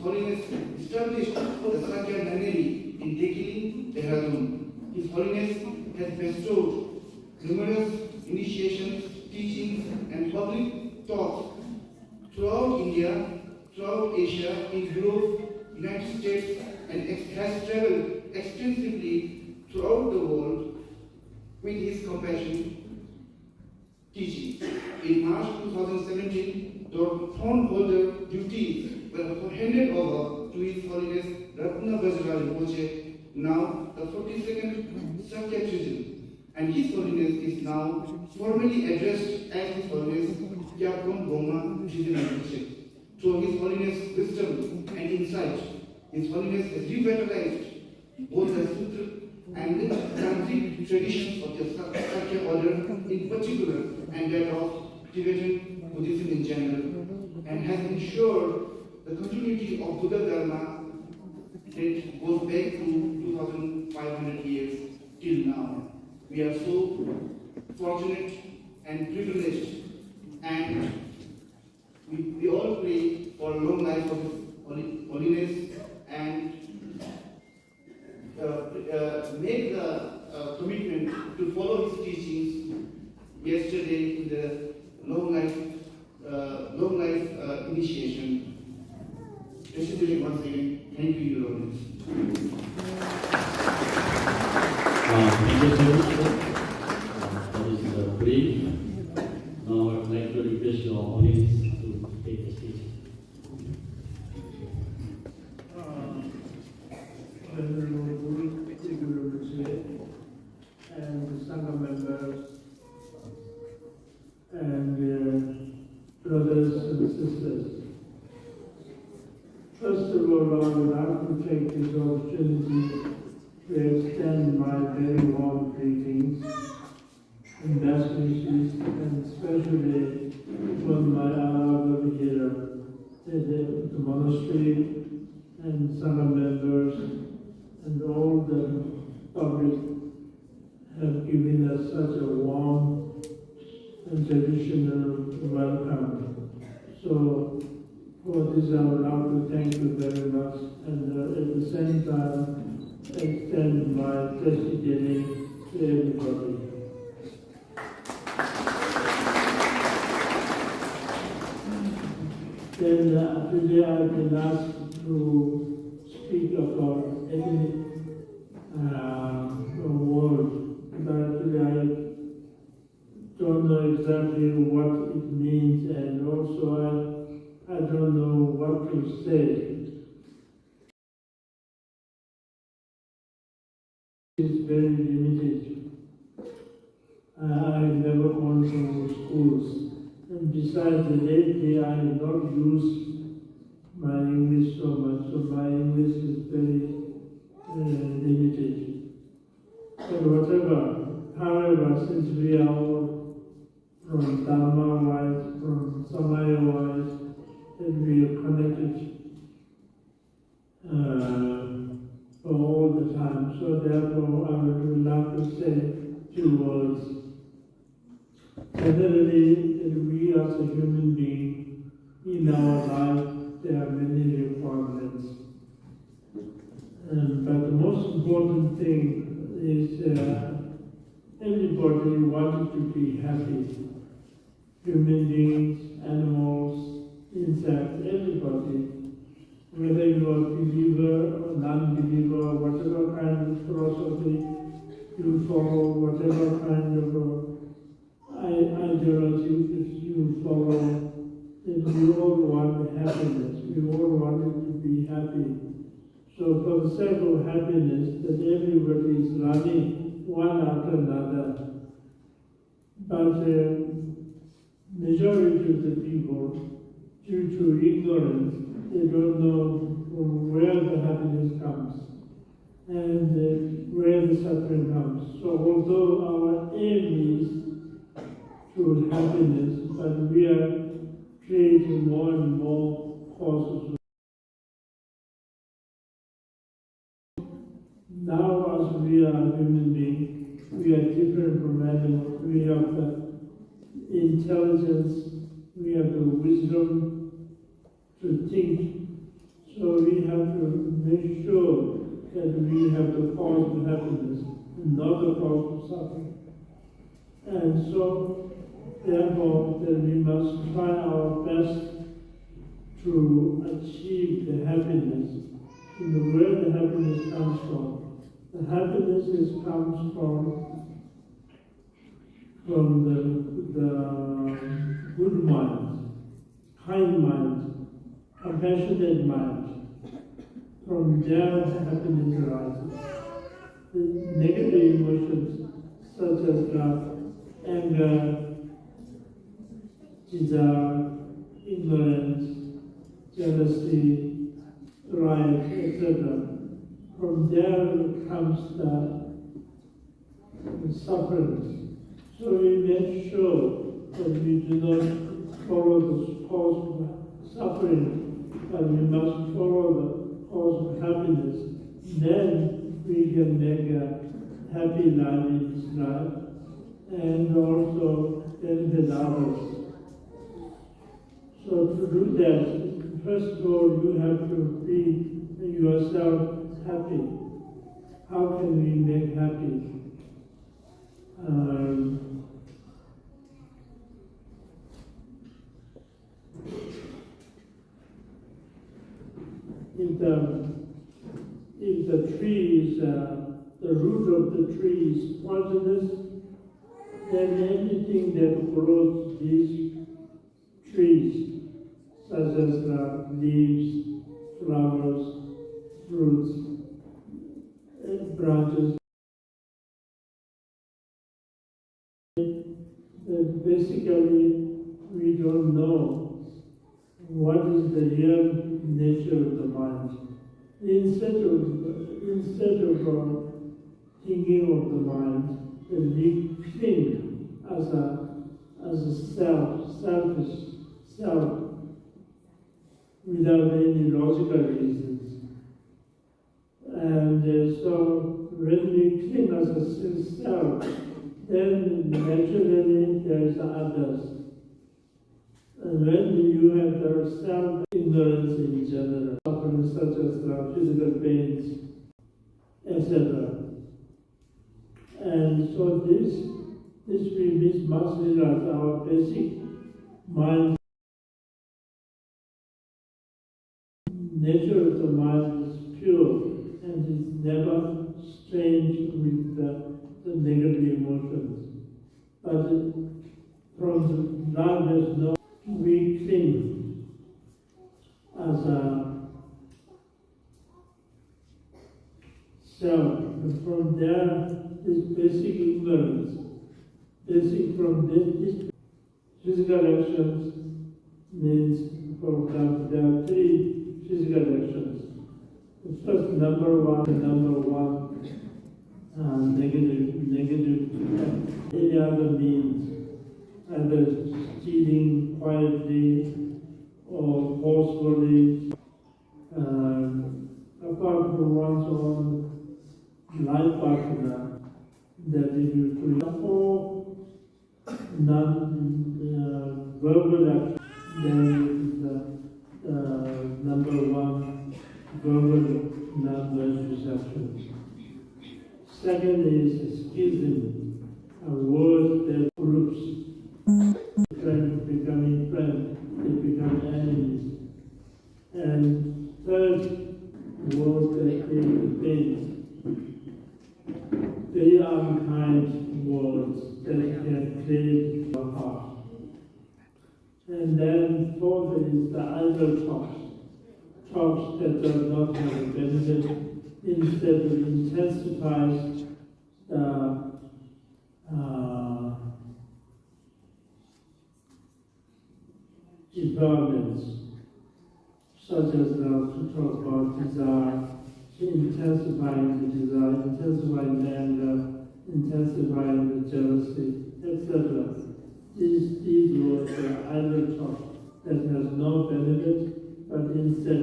Holiness established the Sakya Nunnery in Dekili, Dehradun. His Holiness has bestowed numerous initiations, teachings, and public talks throughout India, throughout Asia, in Europe, United States, and has traveled extensively throughout the world with his compassion teaching. In March 2017, the throne holder duties were handed over to His Holiness Ratna Vajra Rinpoche, now the 42nd Sakya Trijan, and His Holiness is now formally addressed as His Holiness Kyabgon Goma Trijan Rinpoche. Through His Holiness' wisdom and insight, His Holiness has revitalized both the Sutra and the Tantric traditions of the Sakya order in particular, and that of Tibetan Buddhism in general, and has ensured the continuity of Buddha Dharma that goes back to 2,500 years till now. We are so fortunate and privileged, and we all pray for long life of His Holiness and make the commitment to follow his teachings yesterday in the long life initiation. President, once again, thank you, Your Holiness. Thank you so much for this brief. Now I would like to request Your Holiness to take the stage. And the Sangha members and brothers and sisters. First of all, I would like to take this opportunity to extend my very warm greetings and best wishes, and especially from my Alava here, the monastery and Sangha members and all the public have given us such a warm and traditional welcome. So for this I would like to thank you very much, and at the same time extend my testimony to everybody. Then today I've been asked to speak about ethnic word. But actually I don't know exactly what it means, and also I don't know what to say. It's very limited. I never gone to schools, and besides, lately I have not used my English so much, so my English is very limited. But whatever, however, since we are all from Dharma-wise, from Samaya-wise, and we are connected for all the time, so therefore I would like to say 2 words. Generally, we as a human being, in our life, there are many requirements. But the most important thing is everybody wants to be happy. Human beings, animals, insects, everybody. Whether you are a believer or non-believer, whatever kind of philosophy you follow, whatever kind of ideology you follow, we all want happiness. We all want to be happy. So for the sake of happiness, that everybody is running one after another. But majority of the people, due to ignorance, they don't know from where the happiness comes and where the suffering comes. So although our aim is to happiness, but we are creating more and more causes. Now, as we are human beings, we are different from animals. We have the intelligence, we have the wisdom to think. So we have to make sure that we have the cause of happiness and not the cause of suffering. And so, therefore, that we must try our best to achieve the happiness. And where the happiness comes from? The happiness comes from the good mind, kind mind, compassionate mind. From there, happiness arises. The negative emotions, such as anger, desire, ignorance, jealousy, pride, etc. From there comes the suffering. So we make sure that we do not follow the cause of suffering, but we must follow the cause of happiness. Then we can make a happy life in this life and also benefit others. So to do that, first of all, you have to be yourself happy. How can we make happy? If the tree is, the root of the tree is poisonous, then anything that grows these trees, such as leaves, flowers, fruits, branches, basically we don't know what is the real nature of the mind. Instead of thinking of the mind, we think as a selfish self, without any logical reasons. And so when we think as a self, then naturally there is others. And when you have the self-ignorance in general, suffering such as physical pains, etc. And so this we must realize our basic mind. Nature of the mind is pure and is never strange with the negative emotions. But from love there's no we cling as a self. And from there, this basic ignorance, from this physical actions means, for example, there are three physical actions. The first, number one, negative. Any other means, either stealing quietly or forcefully, apart from one's own life partner, that if you create all verbal action, then number one, verbal non-virtuous actions. Second is schism, a word that groups. Friends becoming friends, they become enemies. And third, word that they very unkind words that can create a heart. And then fourth is the idle talks that does not have a benefit, instead of intensifies the developments, such as to talk about desire, intensifying the desire, intensifying the anger, intensifying the jealousy, etc. These words are idle talk that has no benefit, but instead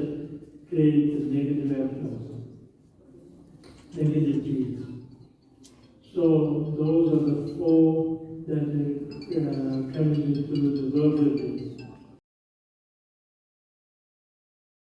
create the negative actions, negative deeds. So those are the four that come into the verbal deeds.